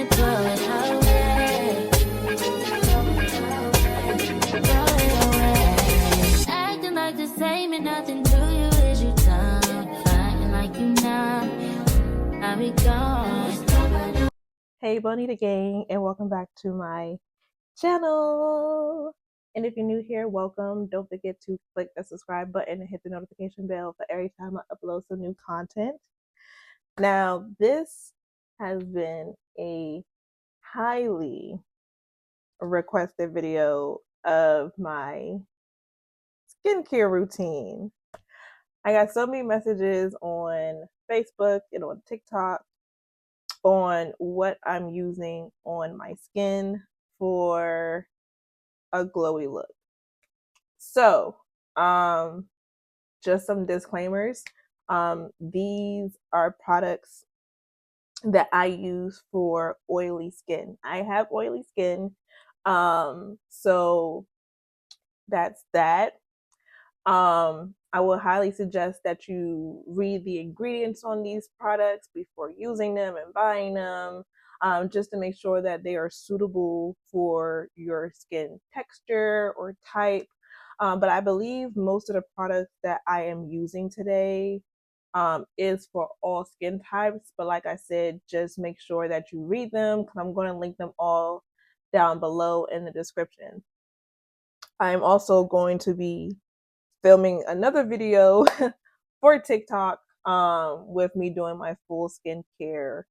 and throw it away. Throw it away. Acting like the same and nothing to you is you done. Fighting like you not. How we going? Hey Bonita Gang, and welcome back to my channel. And if you're new here, welcome. Don't forget to click the subscribe button and hit the notification bell for every time I upload some new content. Now, this has been a highly requested video of my skincare routine. I got so many messages on Facebook and on TikTok on what I'm using on my skin for a glowy look. So, just some disclaimers. These are products that I use for oily skin. I have oily skin. So that's that. I would highly suggest that you read the ingredients on these products before using them and buying them, just to make sure that they are suitable for your skin texture or type. But I believe most of the products that I am using today is for all skin types. But like I said, just make sure that you read them, because I'm going to link them all down below in the description. I'm also going to be filming another video for TikTok with me doing my full skincare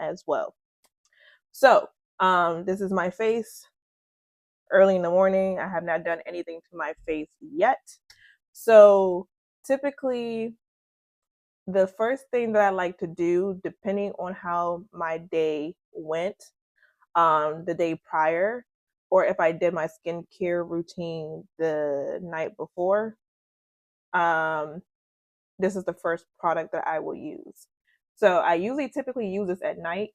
as well. So this is my face early in the morning. I have not done anything to my face yet. So typically the first thing that I like to do, depending on how my day went the day prior, or if I did my skincare routine the night before, this is the first product that I will use. So I typically use this at night,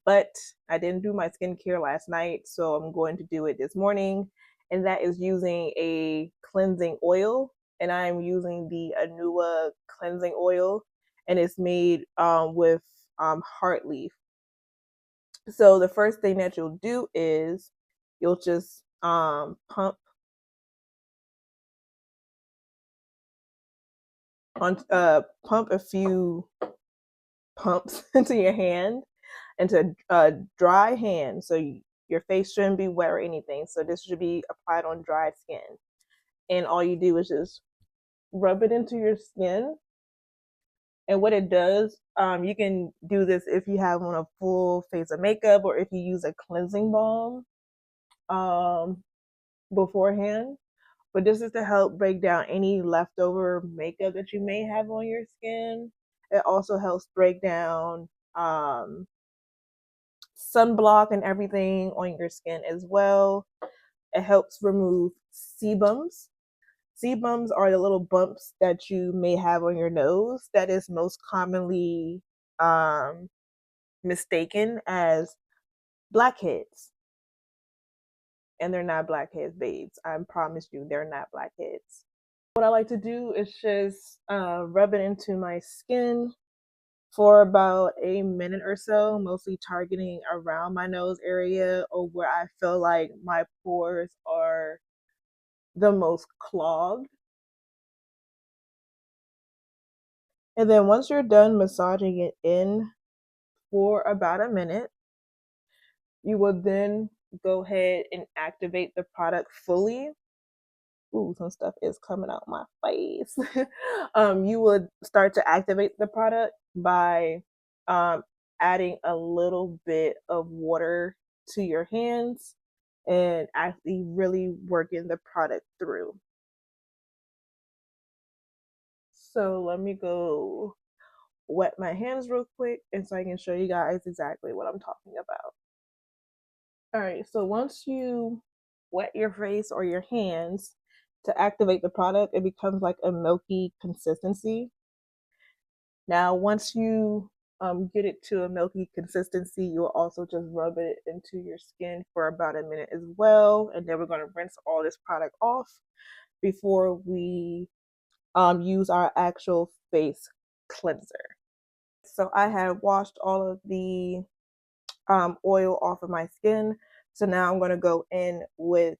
but I didn't do my skincare last night, so I'm going to do it this morning. And that is using a cleansing oil. And I'm using the Anua cleansing oil, and it's made with heart leaf. So the first thing that you'll do is you'll just pump a few pumps into your hand, into a dry hand. So your face shouldn't be wet or anything. So this should be applied on dry skin. And all you do is just rub it into your skin. And what it does, you can do this if you have on a full face of makeup, or if you use a cleansing balm beforehand. But this is to help break down any leftover makeup that you may have on your skin. It also helps break down sunblock and everything on your skin as well. It helps remove sebums. Sebums are the little bumps that you may have on your nose that is most commonly mistaken as blackheads. And they're not blackheads, babes. I promise you, they're not blackheads. What I like to do is just rub it into my skin for about a minute or so, mostly targeting around my nose area, or where I feel like my pores are the most clogged. And then once you're done massaging it in for about a minute, you will then go ahead and activate the product fully. Ooh, some stuff is coming out my face. You would start to activate the product by adding a little bit of water to your hands and actually really working the product through. So let me go wet my hands real quick, and so I can show you guys exactly what I'm talking about. All right, so once you wet your face or your hands to activate the product, it becomes like a milky consistency. Now, once you get it to a milky consistency, you'll also just rub it into your skin for about a minute as well. And then we're going to rinse all this product off before we use our actual face cleanser. So I have washed all of the oil off of my skin. So now I'm going to go in with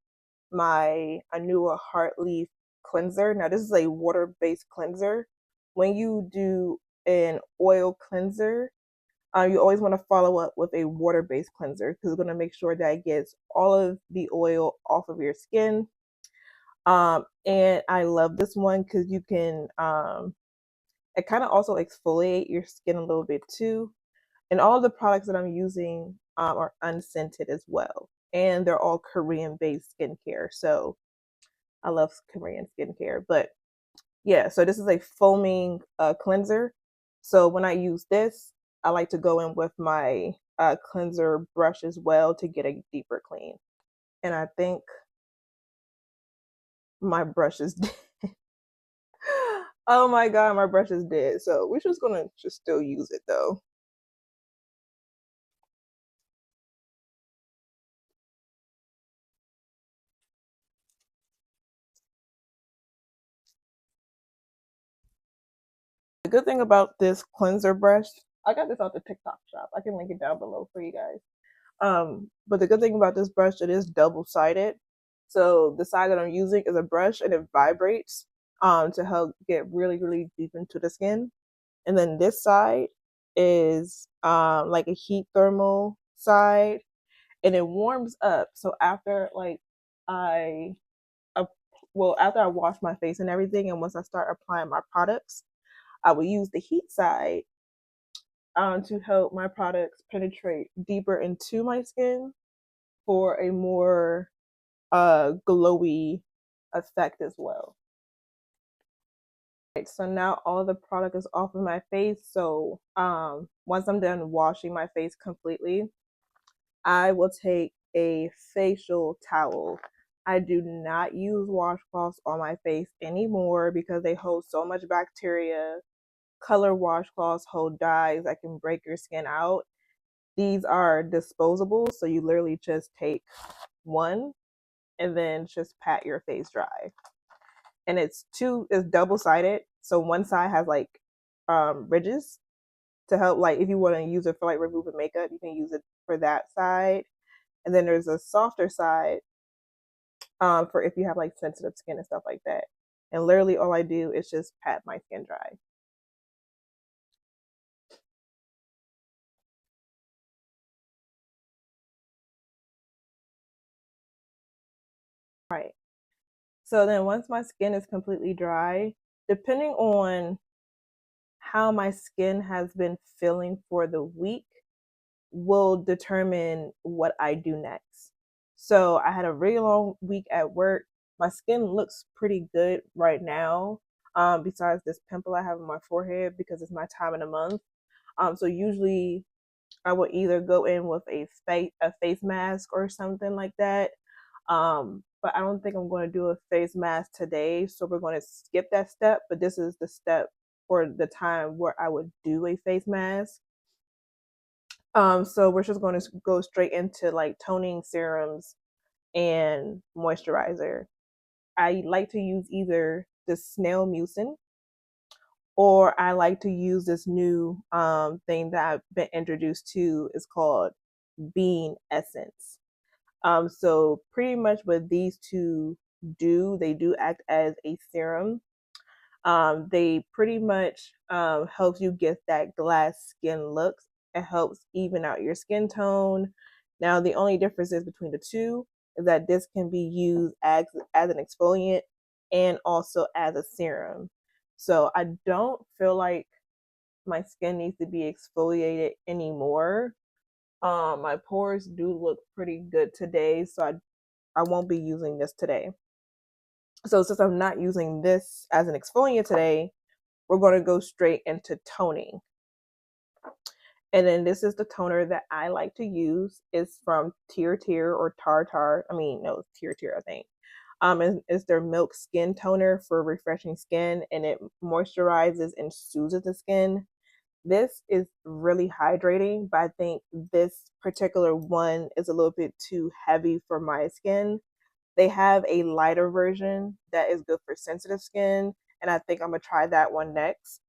my Anua Heart Leaf cleanser. Now this is a water-based cleanser. When you do an oil cleanser, you always want to follow up with a water-based cleanser because it's going to make sure that it gets all of the oil off of your skin. And I love this one because you can, it kind of also exfoliate your skin a little bit too. And all the products that I'm using are unscented as well. And they're all Korean based skincare. So I love Korean skincare. But yeah, so this is a foaming cleanser. So when I use this, I like to go in with my cleanser brush as well to get a deeper clean. And I think my brush is dead. Oh my god, my brush is dead. So we're just gonna just still use it though. The good thing about this cleanser brush, I got this off the TikTok shop. I can link it down below for you guys. But the good thing about this brush, it is double-sided. So the side that I'm using is a brush and it vibrates to help get really, really deep into the skin. And then this side is like a heat thermal side and it warms up. So after like I after I wash my face and everything, and once I start applying my products, I will use the heat side to help my products penetrate deeper into my skin for a more glowy effect as well. Right, so now all the product is off of my face. So once I'm done washing my face completely, I will take a facial towel. I do not use washcloths on my face anymore because they hold so much bacteria. Color washcloths hold dyes that can break your skin out. These are disposable, so you literally just take one and then just pat your face dry. And it's double sided, so one side has like ridges to help, like if you want to use it for like removing makeup, you can use it for that side. And then there's a softer side for if you have like sensitive skin and stuff like that. And literally all I do is just pat my skin dry. Right. So then once my skin is completely dry, depending on how my skin has been feeling for the week, will determine what I do next. So I had a really long week at work. My skin looks pretty good right now, besides this pimple I have on my forehead because it's my time of the month. So usually I will either go in with a face mask or something like that. But I don't think I'm going to do a face mask today, so we're going to skip that step. But this is the step or the time where I would do a face mask. So we're just going to go straight into like toning serums and moisturizer. I like to use either the snail mucin or I like to use this new thing that I've been introduced to. It's called Bean Essence. So pretty much what these two do, they do act as a serum. They pretty much helps you get that glass skin look. It helps even out your skin tone. Now the only difference is between the two is that this can be used as an exfoliant and also as a serum. So I don't feel like my skin needs to be exfoliated anymore. My pores do look pretty good today, so I won't be using this today. So since I'm not using this as an exfoliant today, we're going to go straight into toning. And then this is the toner that I like to use. It's from TirTir or Tartar. I mean, no, it's TirTir, I think. It's their Milk Skin Toner for refreshing skin, and it moisturizes and soothes the skin. This is really hydrating, but I think this particular one is a little bit too heavy for my skin. They have a lighter version that is good for sensitive skin, and I think I'm gonna try that one next.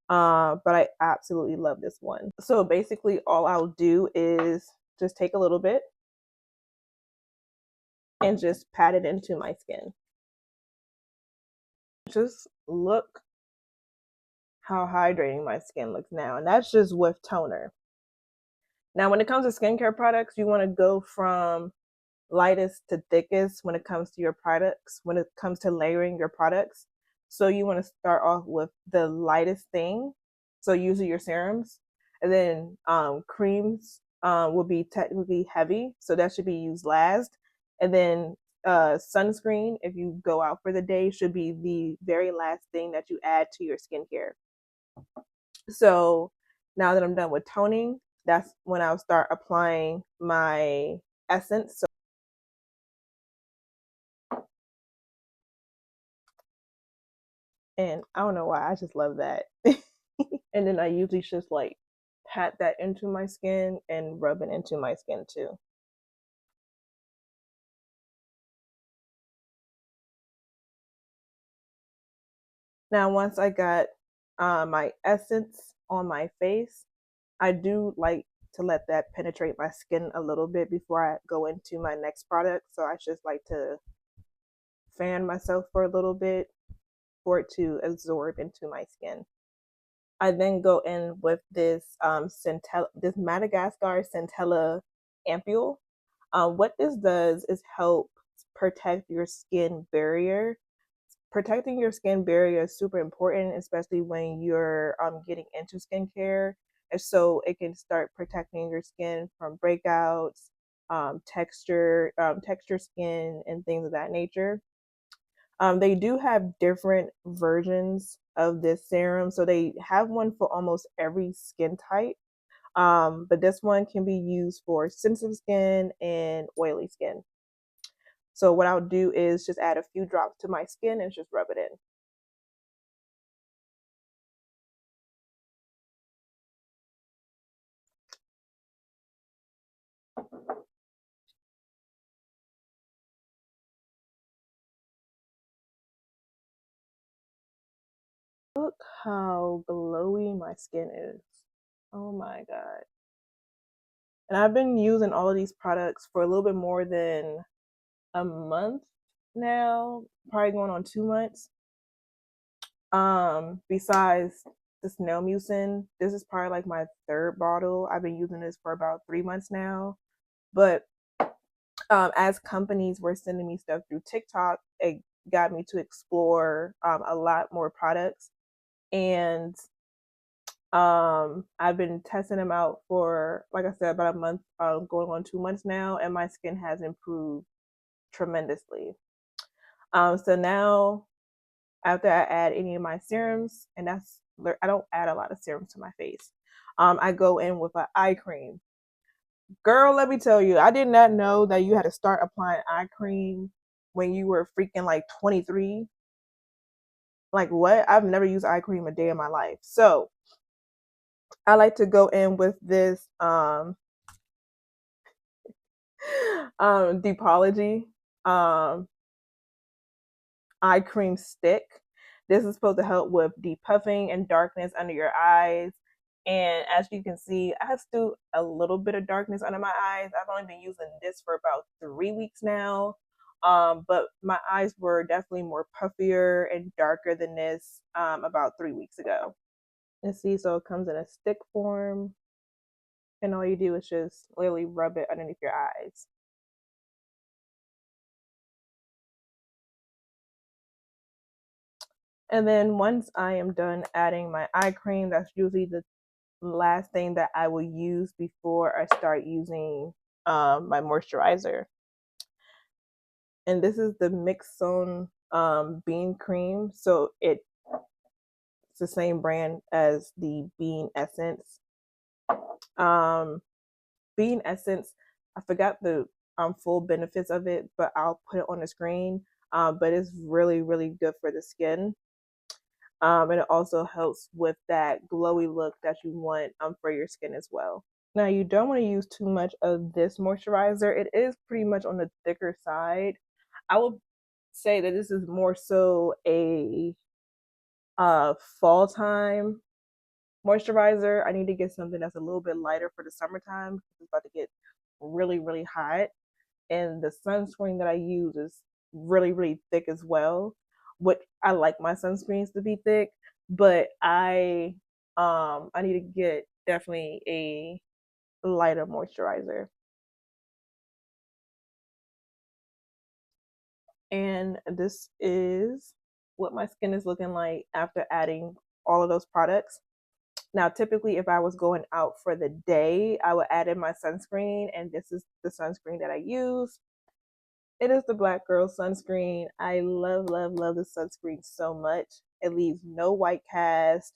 But I absolutely love this one. So basically all I'll do is just take a little bit and just pat it into my skin. Just look how hydrating my skin looks now. And that's just with toner. Now, when it comes to skincare products, you want to go from lightest to thickest when it comes to your products, when it comes to layering your products. So you want to start off with the lightest thing. So usually your serums, and then creams will be technically heavy, so that should be used last. And then sunscreen, if you go out for the day, should be the very last thing that you add to your skincare. So now that I'm done with toning, that's when I'll start applying my essence. So and I don't know why, I just love that. And then I usually just like pat that into my skin and rub it into my skin too. Now, once I got my essence on my face, I do like to let that penetrate my skin a little bit before I go into my next product. So I just like to fan myself for a little bit for it to absorb into my skin. I then go in with this Centella, this Madagascar Centella ampule. What this does is help protect your skin barrier. Protecting your skin barrier is super important, especially when you're getting into skincare. And so it can start protecting your skin from breakouts, texture skin, and things of that nature. They do have different versions of this serum. So they have one for almost every skin type. But this one can be used for sensitive skin and oily skin. So what I'll do is just add a few drops to my skin and just rub it in. Look how glowy my skin is. Oh my God. And I've been using all of these products for a little bit more than a month now, probably going on 2 months. Besides the snail mucin, this is probably like my third bottle. I've been using this for about 3 months now. But as companies were sending me stuff through TikTok, it got me to explore a lot more products. And I've been testing them out for, like I said, about a month, going on 2 months now, and my skin has improved tremendously. So now after I add any of my serums, and I don't add a lot of serums to my face. I go in with an eye cream. Girl, let me tell you, I did not know that you had to start applying eye cream when you were freaking like 23. Like what? I've never used eye cream a day in my life. So I like to go in with this Deepology um eye cream stick. This is supposed to help with depuffing and darkness under your eyes. And as you can see, I have still a little bit of darkness under my eyes. I've only been using this for about 3 weeks now. But my eyes were definitely more puffier and darker than this about 3 weeks ago. And see, so it comes in a stick form. And all you do is just literally rub it underneath your eyes. And then once I am done adding my eye cream, that's usually the last thing that I will use before I start using my moisturizer. And this is the Mixon bean cream. So it's the same brand as the bean essence. Um, bean essence, I forgot the full benefits of it, but I'll put it on the screen. But it's really, really good for the skin. And it also helps with that glowy look that you want for your skin as well. Now, you don't want to use too much of this moisturizer. It is pretty much on the thicker side. I would say that this is more so a fall time moisturizer, I need to get something that's a little bit lighter for the summertime because it's about to get really, really hot. And the sunscreen that I use is really, really thick as well. What I like my sunscreens to be thick, but I need to get definitely a lighter moisturizer. And this is what my skin is looking like after adding all of those products. Now, typically, if I was going out for the day, I would add in my sunscreen, and this is the sunscreen that I use. It is the Black Girl sunscreen. I love, love, love the sunscreen so much. It leaves no white cast.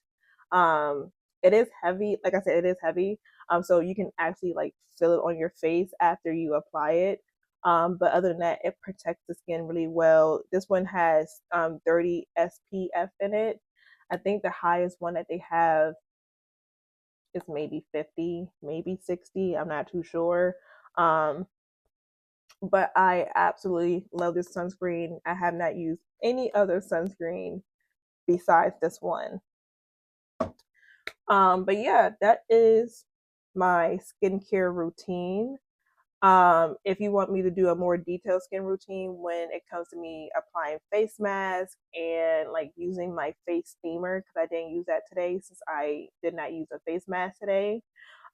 It is heavy. Like I said, it is heavy. So you can actually like feel it on your face after you apply it. But other than that, it protects the skin really well. This one has 30 SPF in it. I think the highest one that they have is maybe 50, maybe 60. I'm not too sure. Um, but I absolutely love this sunscreen. I have not used any other sunscreen besides this one. But yeah, that is my skincare routine. If you want me to do a more detailed skin routine when it comes to me applying face mask and like using my face steamer, because I didn't use that today since I did not use a face mask today,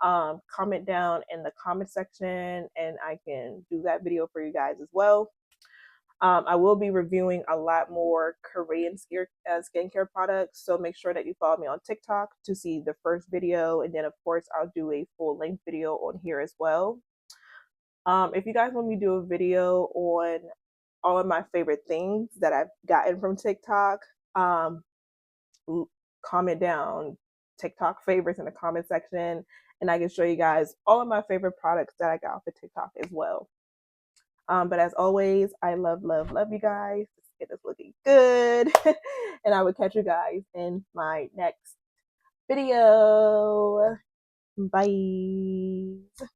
comment down in the comment section and I can do that video for you guys as well. I will be reviewing a lot more Korean skincare products, so make sure that you follow me on TikTok to see the first video, and then of course I'll do a full length video on here as well. If you guys want me to do a video on all of my favorite things that I've gotten from TikTok, comment down TikTok favorites in the comment section, and I can show you guys all of my favorite products that I got off of TikTok as well. But as always, I love, love, love you guys. It is looking good. And I will catch you guys in my next video. Bye.